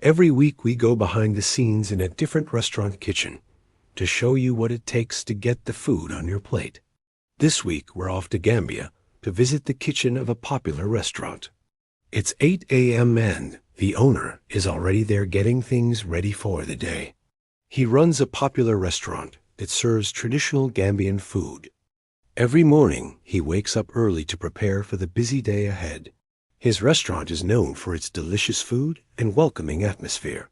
Every week we go behind the scenes in a different restaurant kitchen to show you what it takes to get the food on your plate. This week we're off to Gambia to visit the kitchen of a popular restaurant. It's 8 a.m. and the owner is already there getting things ready for the day. He runs a popular restaurant that serves traditional Gambian food. Every morning he wakes up early to prepare for the busy day ahead. His restaurant is known for its delicious food and welcoming atmosphere,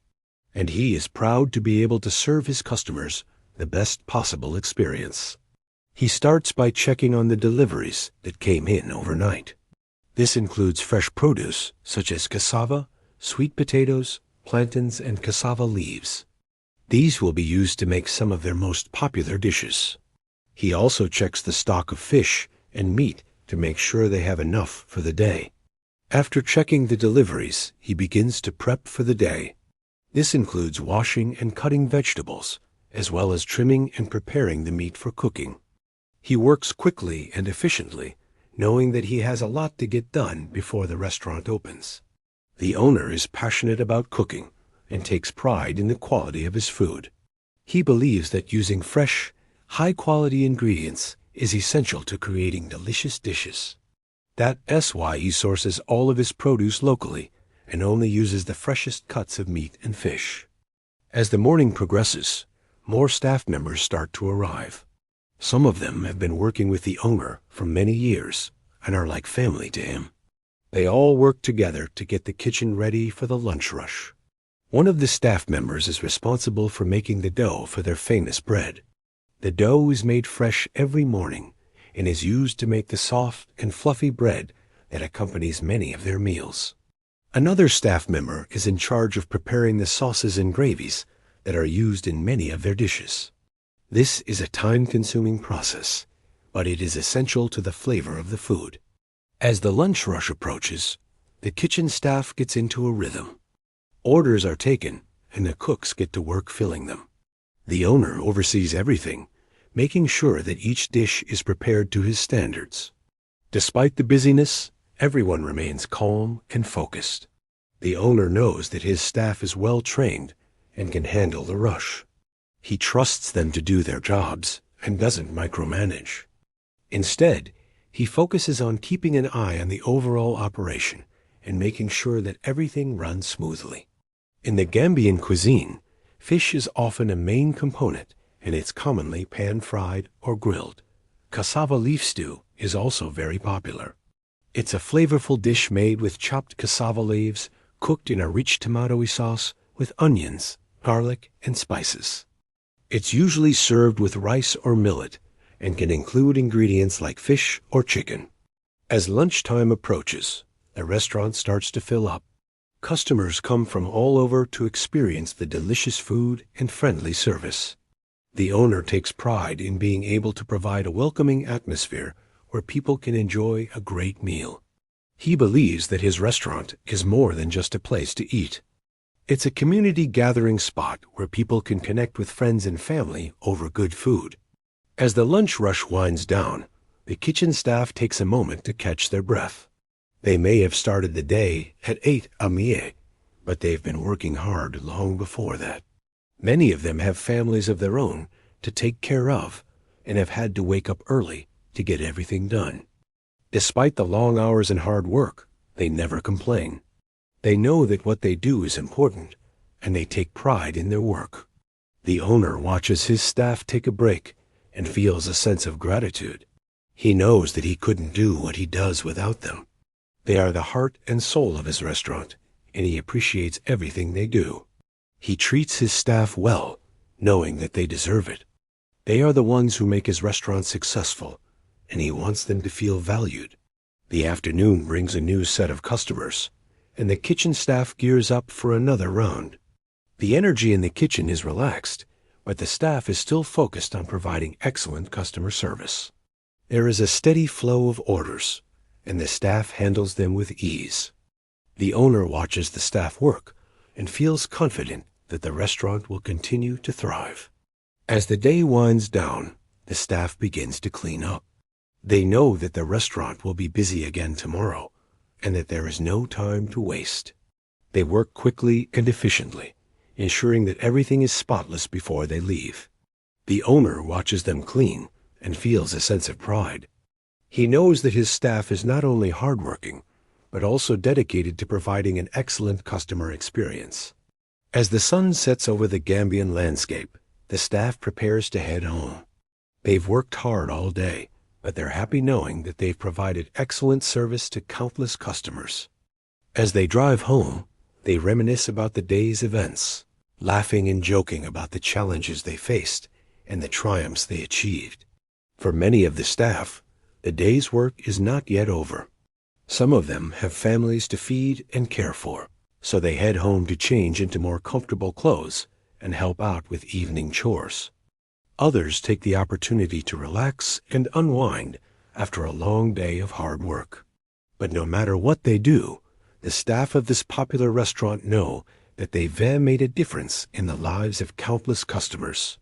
and he is proud to be able to serve his customers the best possible experience. He starts by checking on the deliveries that came in overnight. This includes fresh produce such as cassava, sweet potatoes, plantains, and cassava leaves. These will be used to make some of their most popular dishes. He also checks the stock of fish and meat to make sure they have enough for the day. After checking the deliveries, he begins to prep for the day. This includes washing and cutting vegetables, as well as trimming and preparing the meat for cooking. He works quickly and efficiently, knowing that he has a lot to get done before the restaurant opens. The owner is passionate about cooking and takes pride in the quality of his food. He believes that using fresh, high-quality ingredients is essential to creating delicious dishes. That's why he sources all of his produce locally and only uses the freshest cuts of meat and fish. As the morning progresses, more staff members start to arrive. Some of them have been working with the owner for many years and are like family to him. They all work together to get the kitchen ready for the lunch rush. One of the staff members is responsible for making the dough for their famous bread. The dough is made fresh every morning and is used to make the soft and fluffy bread that accompanies many of their meals. Another staff member is in charge of preparing the sauces and gravies that are used in many of their dishes. This is a time-consuming process, but it is essential to the flavor of the food. As the lunch rush approaches, the kitchen staff gets into a rhythm. Orders are taken, and the cooks get to work filling them. The owner oversees everything, making sure that each dish is prepared to his standards. Despite the busyness, everyone remains calm and focused. The owner knows that his staff is well trained and can handle the rush. He trusts them to do their jobs and doesn't micromanage. Instead, he focuses on keeping an eye on the overall operation and making sure that everything runs smoothly. In the Gambian cuisine, fish is often a main component, and it's commonly pan-fried or grilled. Cassava leaf stew is also very popular. It's a flavorful dish made with chopped cassava leaves, cooked in a rich tomato-y sauce with onions, garlic, and spices. It's usually served with rice or millet and can include ingredients like fish or chicken. As lunchtime approaches, the restaurant starts to fill up. Customers come from all over to experience the delicious food and friendly service. The owner takes pride in being able to provide a welcoming atmosphere where people can enjoy a great meal. He believes that his restaurant is more than just a place to eat. It's a community gathering spot where people can connect with friends and family over good food. As the lunch rush winds down, the kitchen staff takes a moment to catch their breath. They may have started the day at 8 a.m., but they've been working hard long before that. Many of them have families of their own to take care of and have had to wake up early to get everything done. Despite the long hours and hard work, they never complain. They know that what they do is important, and they take pride in their work. The owner watches his staff take a break and feels a sense of gratitude. He knows that he couldn't do what he does without them. They are the heart and soul of his restaurant, and he appreciates everything they do. He treats his staff well, knowing that they deserve it. They are the ones who make his restaurant successful, and he wants them to feel valued. The afternoon brings a new set of customers, and the kitchen staff gears up for another round. The energy in the kitchen is relaxed, but the staff is still focused on providing excellent customer service. There is a steady flow of orders, and the staff handles them with ease. The owner watches the staff work and feels confident that the restaurant will continue to thrive. As the day winds down, the staff begins to clean up. They know that the restaurant will be busy again tomorrow, and that there is no time to waste. They work quickly and efficiently, ensuring that everything is spotless before they leave. The owner watches them clean and feels a sense of pride. He knows that his staff is not only hardworking, but also dedicated to providing an excellent customer experience. As the sun sets over the Gambian landscape, the staff prepares to head home. They've worked hard all day, but they're happy knowing that they've provided excellent service to countless customers. As they drive home, they reminisce about the day's events, laughing and joking about the challenges they faced and the triumphs they achieved. For many of the staff, the day's work is not yet over. Some of them have families to feed and care for, so they head home to change into more comfortable clothes and help out with evening chores. Others take the opportunity to relax and unwind after a long day of hard work. But no matter what they do, the staff of this popular restaurant know that they've made a difference in the lives of countless customers.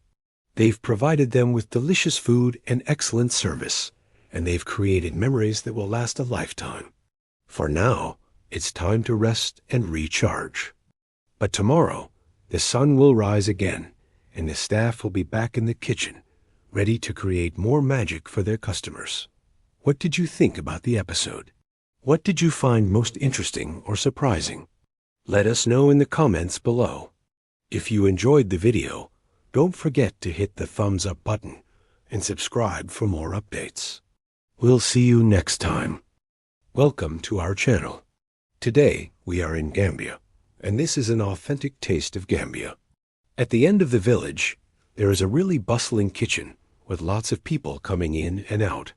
They've provided them with delicious food and excellent service, and they've created memories that will last a lifetime. For now, it's time to rest and recharge. But tomorrow, the sun will rise again, and the staff will be back in the kitchen, ready to create more magic for their customers. What did you think about the episode? What did you find most interesting or surprising? Let us know in the comments below. If you enjoyed the video, don't forget to hit the thumbs up button and subscribe for more updates. We'll see you next time. Welcome to our channel. Today we are in Gambia, and this is an authentic taste of Gambia. At the end of the village, there is a really bustling kitchen with lots of people coming in and out.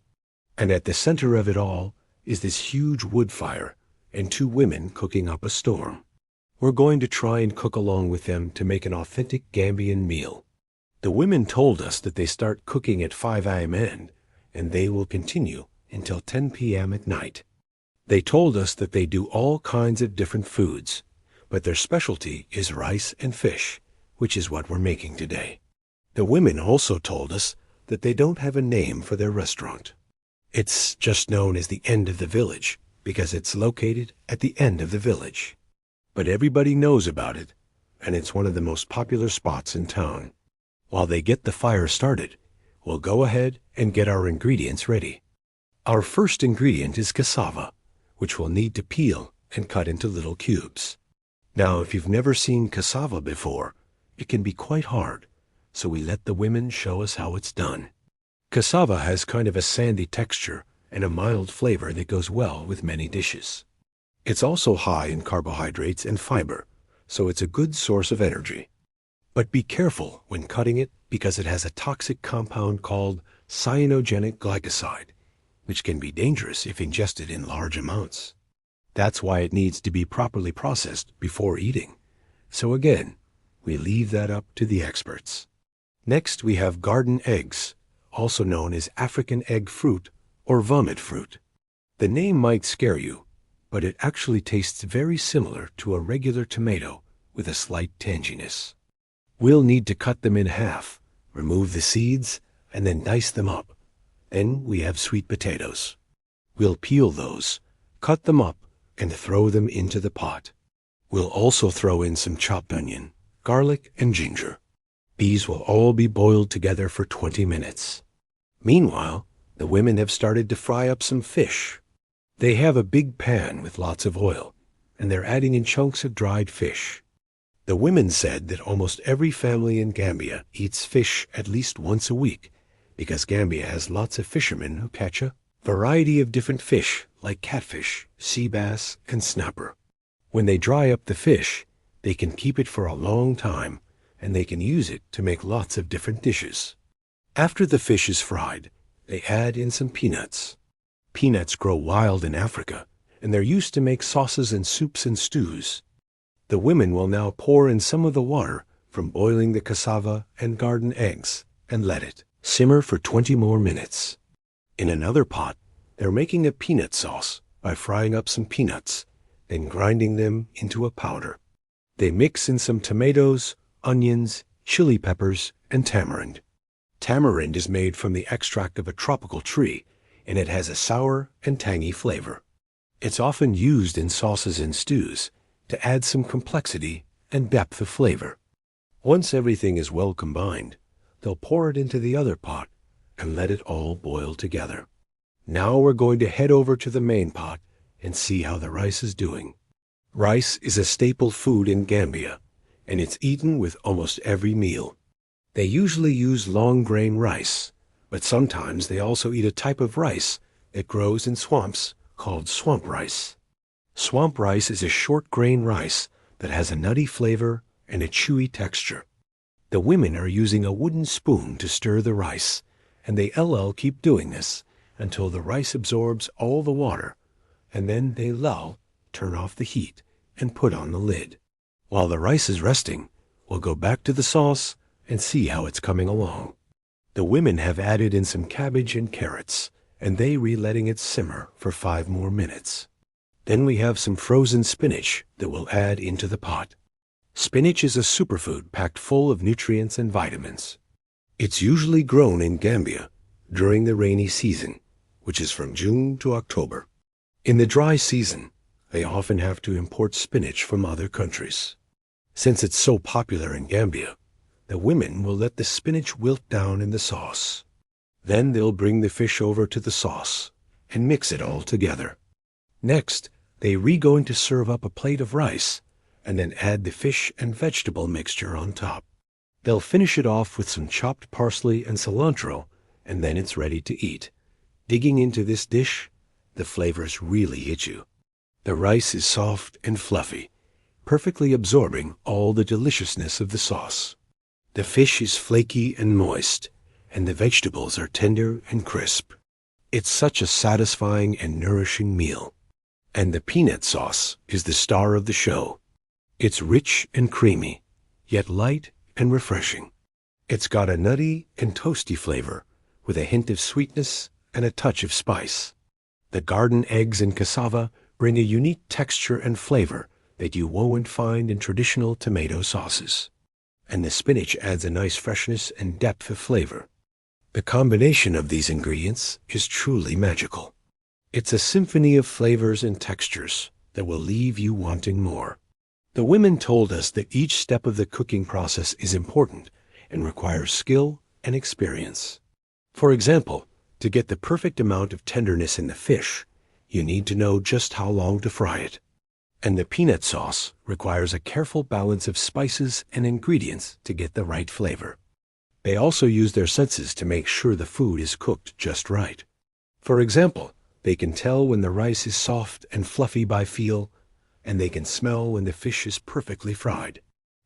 And at the center of it all is this huge wood fire and two women cooking up a storm. We're going to try and cook along with them to make an authentic Gambian meal. The women told us that they start cooking at 5 a.m. and they will continue until 10 p.m. at night. They told us that they do all kinds of different foods, but their specialty is rice and fish, which is what we're making today. The women also told us that they don't have a name for their restaurant. It's just known as the end of the village because it's located at the end of the village. But everybody knows about it, and it's one of the most popular spots in town. While they get the fire started, we'll go ahead and get our ingredients ready. Our first ingredient is cassava, which we'll need to peel and cut into little cubes. Now, if you've never seen cassava before, it can be quite hard, so we let the women show us how it's done. Cassava has kind of a sandy texture and a mild flavor that goes well with many dishes. It's also high in carbohydrates and fiber, so it's a good source of energy. But be careful when cutting it because it has a toxic compound called cyanogenic glycoside, which can be dangerous if ingested in large amounts. That's why it needs to be properly processed before eating. So again, we leave that up to the experts. Next, we have garden eggs, also known as African egg fruit or vomit fruit. The name might scare you, but it actually tastes very similar to a regular tomato with a slight tanginess. We'll need to cut them in half, remove the seeds, and then dice them up. Then we have sweet potatoes. We'll peel those, cut them up, and throw them into the pot. We'll also throw in some chopped onion, garlic, and ginger. These will all be boiled together for 20 minutes. Meanwhile, the women have started to fry up some fish. They have a big pan with lots of oil, and they're adding in chunks of dried fish. The women said that almost every family in Gambia eats fish at least once a week, because Gambia has lots of fishermen who catch a variety of different fish like catfish, sea bass, and snapper. When they dry up the fish, they can keep it for a long time, and they can use it to make lots of different dishes. After the fish is fried, they add in some peanuts. Peanuts grow wild in Africa, and they're used to make sauces and soups and stews. The women will now pour in some of the water from boiling the cassava and garden eggs and let it simmer for 20 more minutes. In another pot, they're making a peanut sauce by frying up some peanuts, then grinding them into a powder. They mix in some tomatoes, onions, chili peppers, and tamarind. Tamarind is made from the extract of a tropical tree, and it has a sour and tangy flavor. It's often used in sauces and stews to add some complexity and depth of flavor. Once everything is well combined, they'll pour it into the other pot and let it all boil together. Now we're going to head over to the main pot and see how the rice is doing. Rice is a staple food in Gambia, and it's eaten with almost every meal. They usually use long grain rice, but sometimes they also eat a type of rice that grows in swamps called swamp rice. Swamp rice is a short grain rice that has a nutty flavor and a chewy texture. The women are using a wooden spoon to stir the rice, and they keep doing this until the rice absorbs all the water, and then they turn off the heat, and put on the lid. While the rice is resting, we'll go back to the sauce and see how it's coming along. The women have added in some cabbage and carrots, and they letting it simmer for 5 more minutes. Then we have some frozen spinach that we'll add into the pot. Spinach is a superfood packed full of nutrients and vitamins. It's usually grown in Gambia during the rainy season, which is from June to October. In the dry season, they often have to import spinach from other countries. Since it's so popular in Gambia, the women will let the spinach wilt down in the sauce. Then they'll bring the fish over to the sauce and mix it all together. Next, they're going to serve up a plate of rice and then add the fish and vegetable mixture on top. They'll finish it off with some chopped parsley and cilantro, and then it's ready to eat. Digging into this dish, the flavors really hit you. The rice is soft and fluffy, perfectly absorbing all the deliciousness of the sauce. The fish is flaky and moist, and the vegetables are tender and crisp. It's such a satisfying and nourishing meal. And the peanut sauce is the star of the show. It's rich and creamy, yet light and refreshing. It's got a nutty and toasty flavor with a hint of sweetness and a touch of spice. The garden eggs and cassava bring a unique texture and flavor that you won't find in traditional tomato sauces. And the spinach adds a nice freshness and depth of flavor. The combination of these ingredients is truly magical. It's a symphony of flavors and textures that will leave you wanting more. The women told us that each step of the cooking process is important and requires skill and experience. For example, to get the perfect amount of tenderness in the fish, you need to know just how long to fry it. And the peanut sauce requires a careful balance of spices and ingredients to get the right flavor. They also use their senses to make sure the food is cooked just right. For example, they can tell when the rice is soft and fluffy by feel, and they can smell when the fish is perfectly fried.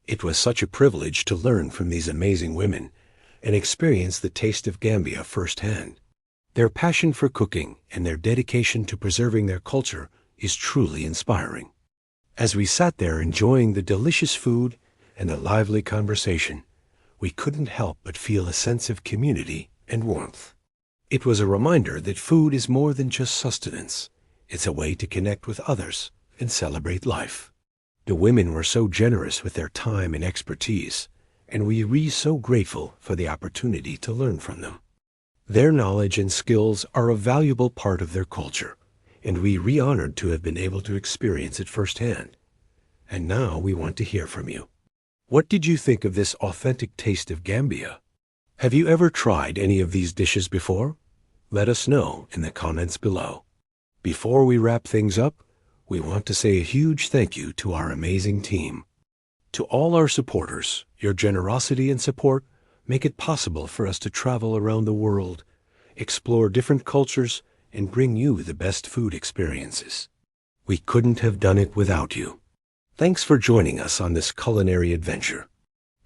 It was such a privilege to learn from these amazing women and experience the taste of Gambia firsthand. Their passion for cooking and their dedication to preserving their culture is truly inspiring. As we sat there enjoying the delicious food and the lively conversation, we couldn't help but feel a sense of community and warmth. It was a reminder that food is more than just sustenance. It's a way to connect with others and celebrate life. The women were so generous with their time and expertise, and we were so grateful for the opportunity to learn from them. Their knowledge and skills are a valuable part of their culture, and we are honored to have been able to experience it firsthand. And now we want to hear from you. What did you think of this authentic taste of Gambia? Have you ever tried any of these dishes before? Let us know in the comments below. Before we wrap things up, we want to say a huge thank you to our amazing team. To all our supporters, your generosity and support make it possible for us to travel around the world, explore different cultures, and bring you the best food experiences. We couldn't have done it without you. Thanks for joining us on this culinary adventure.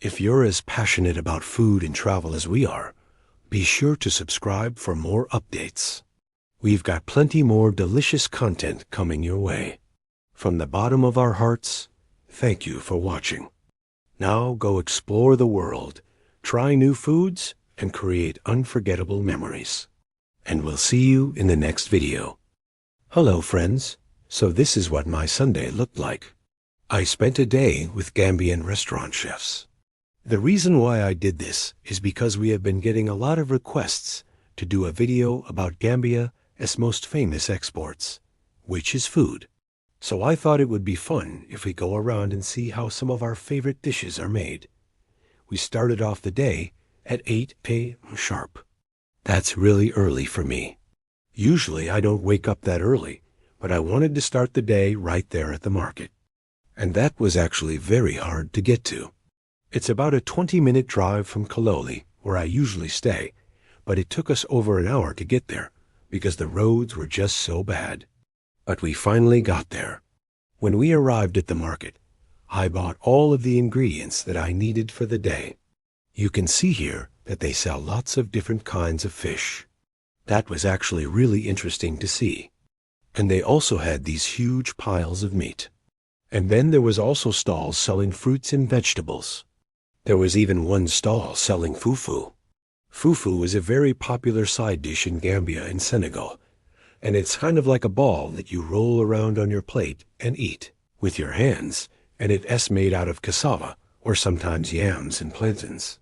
If you're as passionate about food and travel as we are, be sure to subscribe for more updates. We've got plenty more delicious content coming your way. From the bottom of our hearts, thank you for watching. Now go explore the world, try new foods, and create unforgettable memories. And we'll see you in the next video. Hello friends, so this is what my Sunday looked like. I spent a day with Gambian restaurant chefs. The reason why I did this is because we have been getting a lot of requests to do a video about Gambia's most famous exports, which is food. So I thought it would be fun if we go around and see how some of our favorite dishes are made. We started off the day at 8 a.m. sharp. That's really early for me. Usually I don't wake up that early, but I wanted to start the day right there at the market. And that was actually very hard to get to. It's about a 20-minute drive from Kaloli, where I usually stay, but it took us over an hour to get there because the roads were just so bad. But we finally got there. When we arrived at the market, I bought all of the ingredients that I needed for the day. You can see here that they sell lots of different kinds of fish. That was actually really interesting to see. And they also had these huge piles of meat. And then there was also stalls selling fruits and vegetables. There was even one stall selling fufu. Fufu is a very popular side dish in Gambia and Senegal, and it's kind of like a ball that you roll around on your plate and eat with your hands, and it's made out of cassava, or sometimes yams and plantains.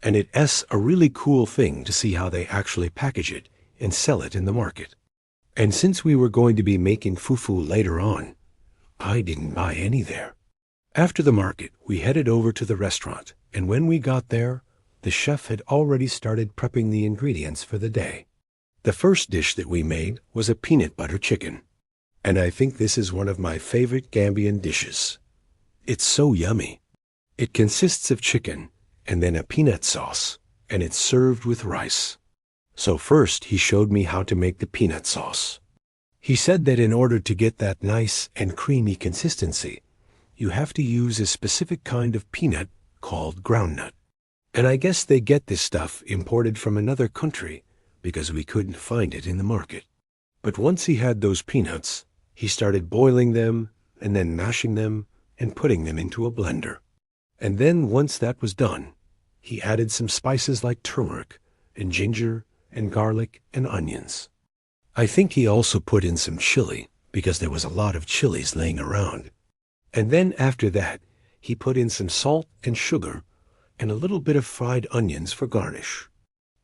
And it's a really cool thing to see how they actually package it and sell it in the market. And since we were going to be making fufu later on, I didn't buy any there. After the market, we headed over to the restaurant, and when we got there, the chef had already started prepping the ingredients for the day. The first dish that we made was a peanut butter chicken, and I think this is one of my favorite Gambian dishes. It's so yummy. It consists of chicken and then a peanut sauce, and it's served with rice. So first he showed me how to make the peanut sauce. He said that in order to get that nice and creamy consistency, you have to use a specific kind of peanut called groundnut. And I guess they get this stuff imported from another country because we couldn't find it in the market. But once he had those peanuts, he started boiling them and then mashing them and putting them into a blender. And then once that was done, he added some spices like turmeric and ginger and garlic and onions. I think he also put in some chili because there was a lot of chilies laying around. And then after that, he put in some salt and sugar and a little bit of fried onions for garnish.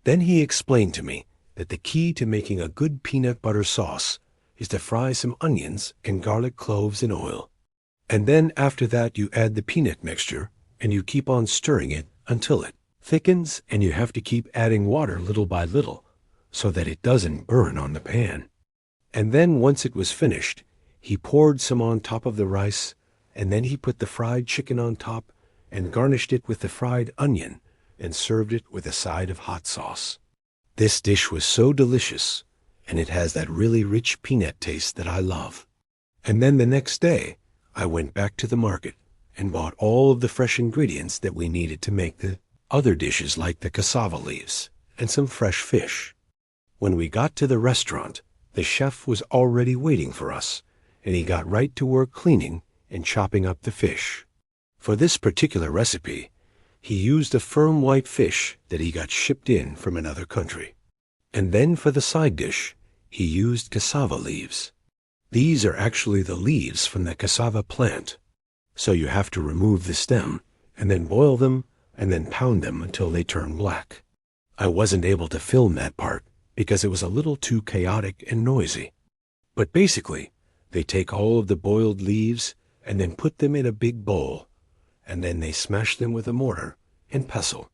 Then he explained to me that the key to making a good peanut butter sauce is to fry some onions and garlic cloves in oil. And then after that you add the peanut mixture and you keep on stirring it until it thickens, and you have to keep adding water little by little so that it doesn't burn on the pan. And then once it was finished, he poured some on top of the rice, and then he put the fried chicken on top and garnished it with the fried onion and served it with a side of hot sauce. This dish was so delicious, and it has that really rich peanut taste that I love. And then the next day, I went back to the market and bought all of the fresh ingredients that we needed to make the other dishes like the cassava leaves and some fresh fish. When we got to the restaurant, the chef was already waiting for us, and he got right to work cleaning and chopping up the fish. For this particular recipe, he used a firm white fish that he got shipped in from another country. And then for the side dish, he used cassava leaves. These are actually the leaves from the cassava plant. So you have to remove the stem and then boil them and then pound them until they turn black. I wasn't able to film that part because it was a little too chaotic and noisy. But basically, they take all of the boiled leaves and then put them in a big bowl, and then they smash them with a mortar and pestle.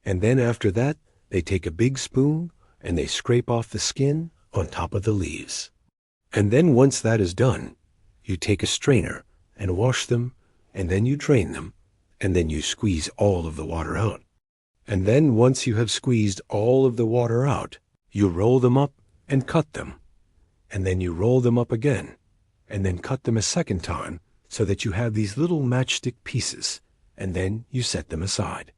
And then after that, they take a big spoon and they scrape off the skin on top of the leaves. And then once that is done, you take a strainer and wash them, and then you drain them, and then you squeeze all of the water out. And then once you have squeezed all of the water out, you roll them up and cut them. And then you roll them up again, and then cut them a second time so that you have these little matchstick pieces, and then you set them aside.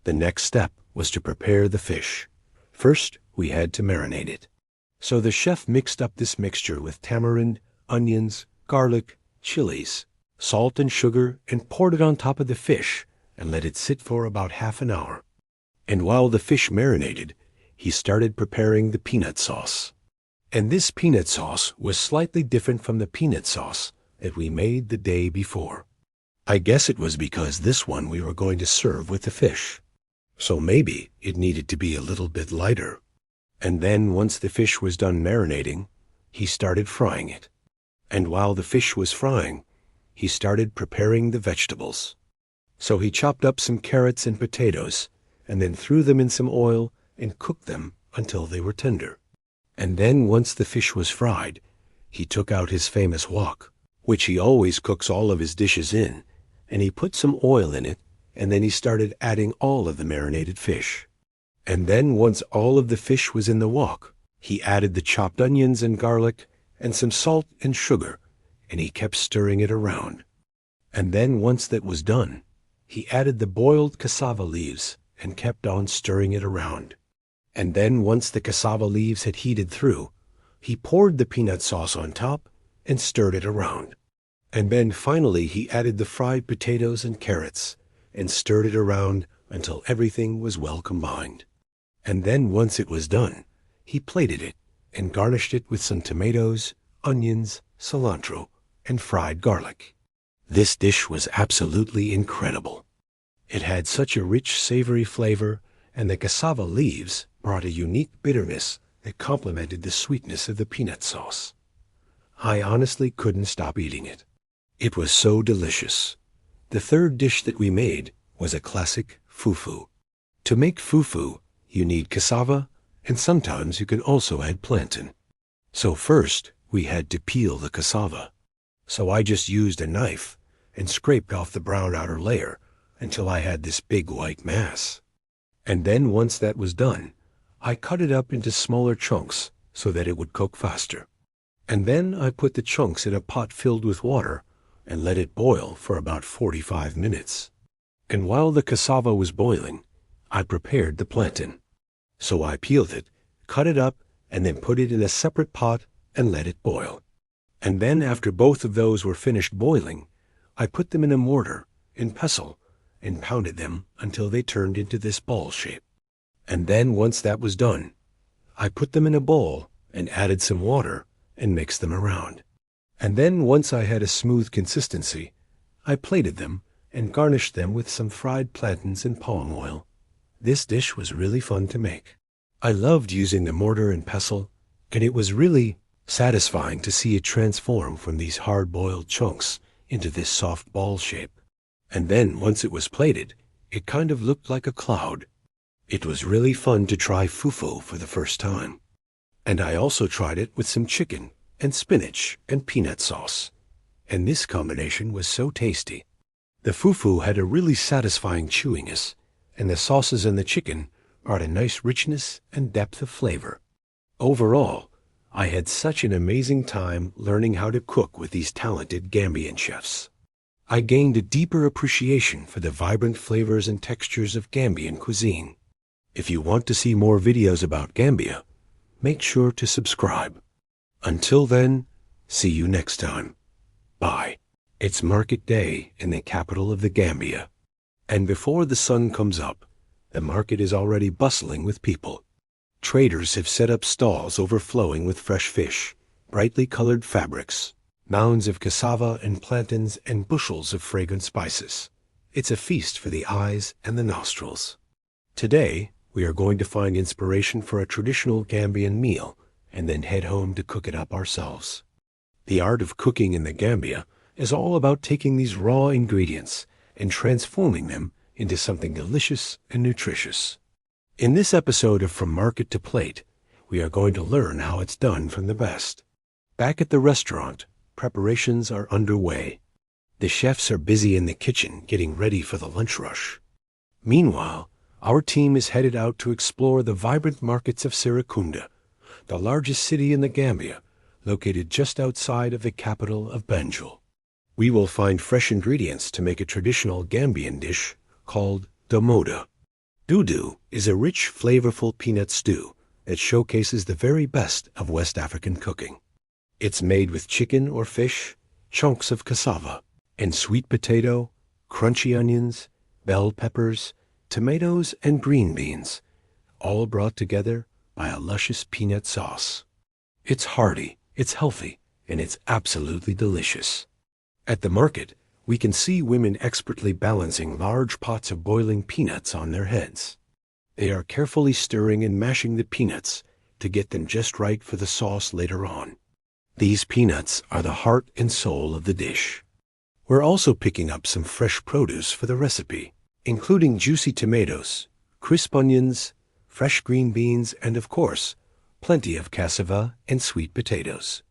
The next step was to prepare the fish. First, we had to marinate it. So the chef mixed up this mixture with tamarind, onions, garlic, chilies, salt and sugar, and poured it on top of the fish and let it sit for about half an hour. And while the fish marinated, he started preparing the peanut sauce. And this peanut sauce was slightly different from the peanut sauce that we made the day before. I guess it was because this one we were going to serve with the fish. So maybe it needed to be a little bit lighter. And then once the fish was done marinating, he started frying it. And while the fish was frying, he started preparing the vegetables. So he chopped up some carrots and potatoes, and then threw them in some oil and cooked them until they were tender. And then once the fish was fried, he took out his famous wok, which he always cooks all of his dishes in, and he put some oil in it, and then he started adding all of the marinated fish. And then once all of the fish was in the wok, he added the chopped onions and garlic and some salt and sugar, and he kept stirring it around. And then once that was done, he added the boiled cassava leaves and kept on stirring it around. And then once the cassava leaves had heated through, he poured the peanut sauce on top and stirred it around. And then finally he added the fried potatoes and carrots and stirred it around until everything was well combined. And then once it was done, he plated it and garnished it with some tomatoes, onions, cilantro, and fried garlic. This dish was absolutely incredible. It had such a rich, savory flavor, and the cassava leaves brought a unique bitterness that complemented the sweetness of the peanut sauce. I honestly couldn't stop eating it. It was so delicious. The third dish that we made was a classic fufu. To make fufu, you need cassava, and sometimes you can also add plantain. So first, we had to peel the cassava. So I just used a knife and scraped off the brown outer layer until I had this big white mass. And then once that was done, I cut it up into smaller chunks so that it would cook faster. And then I put the chunks in a pot filled with water and let it boil for about 45 minutes. And while the cassava was boiling, I prepared the plantain. So I peeled it, cut it up, and then put it in a separate pot and let it boil. And then after both of those were finished boiling, I put them in a mortar and pestle and pounded them until they turned into this ball shape. And then once that was done, I put them in a bowl and added some water and mixed them around. And then once I had a smooth consistency, I plated them and garnished them with some fried plantains and palm oil. This dish was really fun to make. I loved using the mortar and pestle, and it was really satisfying to see it transform from these hard-boiled chunks into this soft ball shape. And then once it was plated, it kind of looked like a cloud. It was really fun to try fufu for the first time. And I also tried it with some chicken and spinach and peanut sauce. And this combination was so tasty. The fufu had a really satisfying chewiness, and the sauces and the chicken brought a nice richness and depth of flavor. Overall, I had such an amazing time learning how to cook with these talented Gambian chefs. I gained a deeper appreciation for the vibrant flavors and textures of Gambian cuisine. If you want to see more videos about Gambia, make sure to subscribe. Until then, see you next time. Bye. It's market day in the capital of the Gambia. And before the sun comes up, the market is already bustling with people. Traders have set up stalls overflowing with fresh fish, brightly colored fabrics, mounds of cassava and plantains, and bushels of fragrant spices. It's a feast for the eyes and the nostrils. Today, we are going to find inspiration for a traditional Gambian meal and then head home to cook it up ourselves. The art of cooking in the Gambia is all about taking these raw ingredients and transforming them into something delicious and nutritious. In this episode of From Market to Plate, we are going to learn how it's done from the best. Back at the restaurant, preparations are underway. The chefs are busy in the kitchen getting ready for the lunch rush. Meanwhile, our team is headed out to explore the vibrant markets of Serekunda, the largest city in the Gambia, located just outside of the capital of Banjul. We will find fresh ingredients to make a traditional Gambian dish called domoda. Dudu is a rich, flavorful peanut stew that showcases the very best of West African cooking. It's made with chicken or fish, chunks of cassava, and sweet potato, crunchy onions, bell peppers, tomatoes, and green beans, all brought together by a luscious peanut sauce. It's hearty, it's healthy, and it's absolutely delicious. At the market, we can see women expertly balancing large pots of boiling peanuts on their heads. They are carefully stirring and mashing the peanuts to get them just right for the sauce later on. These peanuts are the heart and soul of the dish. We're also picking up some fresh produce for the recipe, including juicy tomatoes, crisp onions, fresh green beans, and of course, plenty of cassava and sweet potatoes.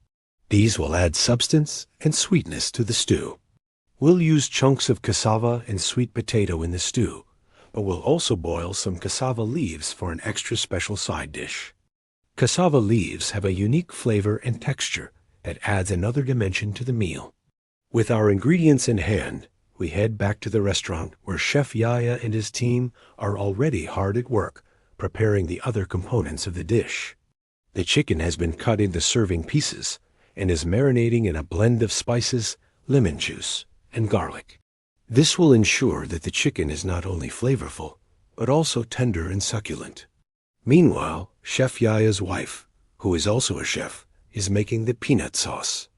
These will add substance and sweetness to the stew. We'll use chunks of cassava and sweet potato in the stew, but we'll also boil some cassava leaves for an extra special side dish. Cassava leaves have a unique flavor and texture that adds another dimension to the meal. With our ingredients in hand, we head back to the restaurant where Chef Yaya and his team are already hard at work preparing the other components of the dish. The chicken has been cut into serving pieces and is marinating in a blend of spices, lemon juice, and garlic. This will ensure that the chicken is not only flavorful, but also tender and succulent. Meanwhile, Chef Yaya's wife, who is also a chef, is making the peanut sauce.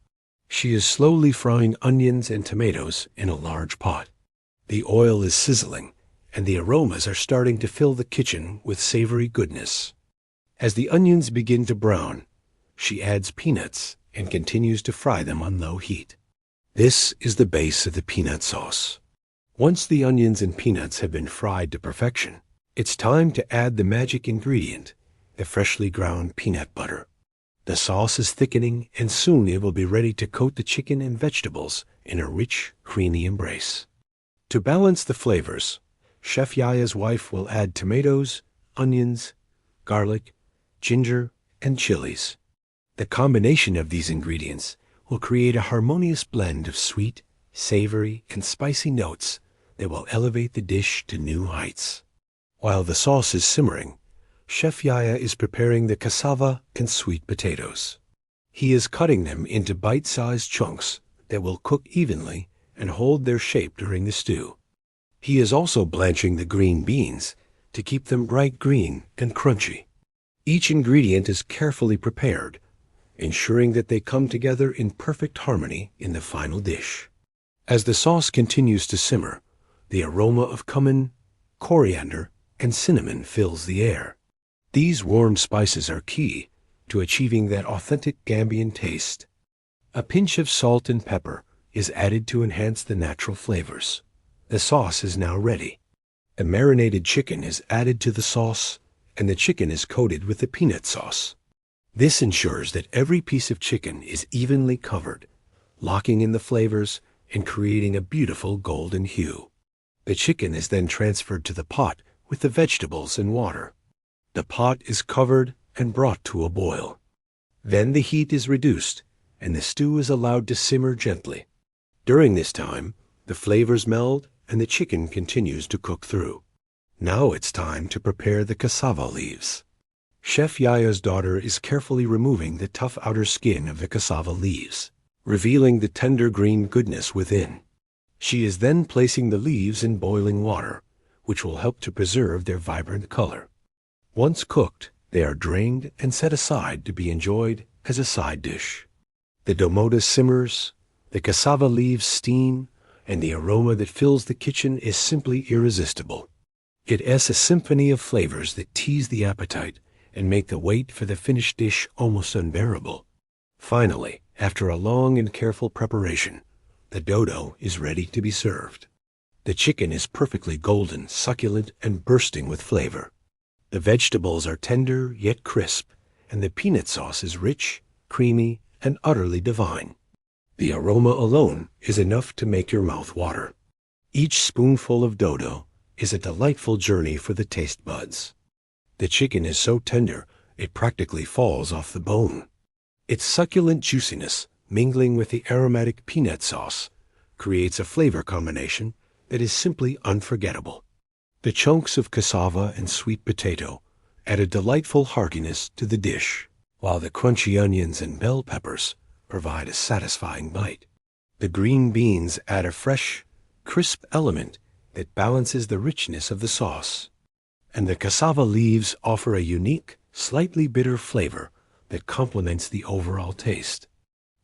She is slowly frying onions and tomatoes in a large pot. The oil is sizzling, and the aromas are starting to fill the kitchen with savory goodness. As the onions begin to brown, she adds peanuts and continues to fry them on low heat. This is the base of the peanut sauce. Once the onions and peanuts have been fried to perfection, it's time to add the magic ingredient, the freshly ground peanut butter. The sauce is thickening, and soon it will be ready to coat the chicken and vegetables in a rich, creamy embrace. To balance the flavors, Chef Yaya's wife will add tomatoes, onions, garlic, ginger, and chilies. The combination of these ingredients will create a harmonious blend of sweet, savory, and spicy notes that will elevate the dish to new heights. While the sauce is simmering, Chef Yaya is preparing the cassava and sweet potatoes. He is cutting them into bite-sized chunks that will cook evenly and hold their shape during the stew. He is also blanching the green beans to keep them bright green and crunchy. Each ingredient is carefully prepared, ensuring that they come together in perfect harmony in the final dish. As the sauce continues to simmer, the aroma of cumin, coriander, and cinnamon fills the air. These warm spices are key to achieving that authentic Gambian taste. A pinch of salt and pepper is added to enhance the natural flavors. The sauce is now ready. A marinated chicken is added to the sauce, and the chicken is coated with the peanut sauce. This ensures that every piece of chicken is evenly covered, locking in the flavors and creating a beautiful golden hue. The chicken is then transferred to the pot with the vegetables and water. The pot is covered and brought to a boil. Then the heat is reduced, and the stew is allowed to simmer gently. During this time, the flavors meld and the chicken continues to cook through. Now it's time to prepare the cassava leaves. Chef Yaya's daughter is carefully removing the tough outer skin of the cassava leaves, revealing the tender green goodness within. She is then placing the leaves in boiling water, which will help to preserve their vibrant color. Once cooked, they are drained and set aside to be enjoyed as a side dish. The domota simmers, the cassava leaves steam, and the aroma that fills the kitchen is simply irresistible. It is a symphony of flavors that tease the appetite and make the wait for the finished dish almost unbearable. Finally, after a long and careful preparation, the dodo is ready to be served. The chicken is perfectly golden, succulent, and bursting with flavor. The vegetables are tender yet crisp, and the peanut sauce is rich, creamy, and utterly divine. The aroma alone is enough to make your mouth water. Each spoonful of dodo is a delightful journey for the taste buds. The chicken is so tender it practically falls off the bone. Its succulent juiciness, mingling with the aromatic peanut sauce, creates a flavor combination that is simply unforgettable. The chunks of cassava and sweet potato add a delightful heartiness to the dish, while the crunchy onions and bell peppers provide a satisfying bite. The green beans add a fresh, crisp element that balances the richness of the sauce, and the cassava leaves offer a unique, slightly bitter flavor that complements the overall taste.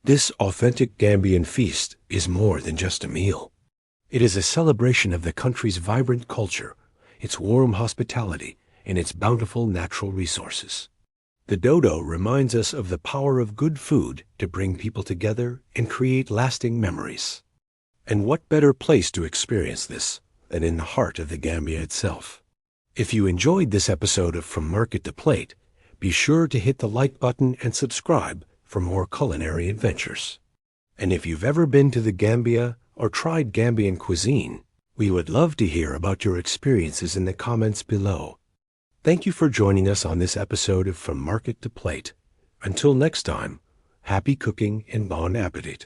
This authentic Gambian feast is more than just a meal. It is a celebration of the country's vibrant culture, its warm hospitality, and its bountiful natural resources. The dodo reminds us of the power of good food to bring people together and create lasting memories. And what better place to experience this than in the heart of the Gambia itself? If you enjoyed this episode of From Market to Plate, be sure to hit the like button and subscribe for more culinary adventures. And if you've ever been to the Gambia or tried Gambian cuisine, we would love to hear about your experiences in the comments below. Thank you for joining us on this episode of From Market to Plate. Until next time, happy cooking and bon appetit.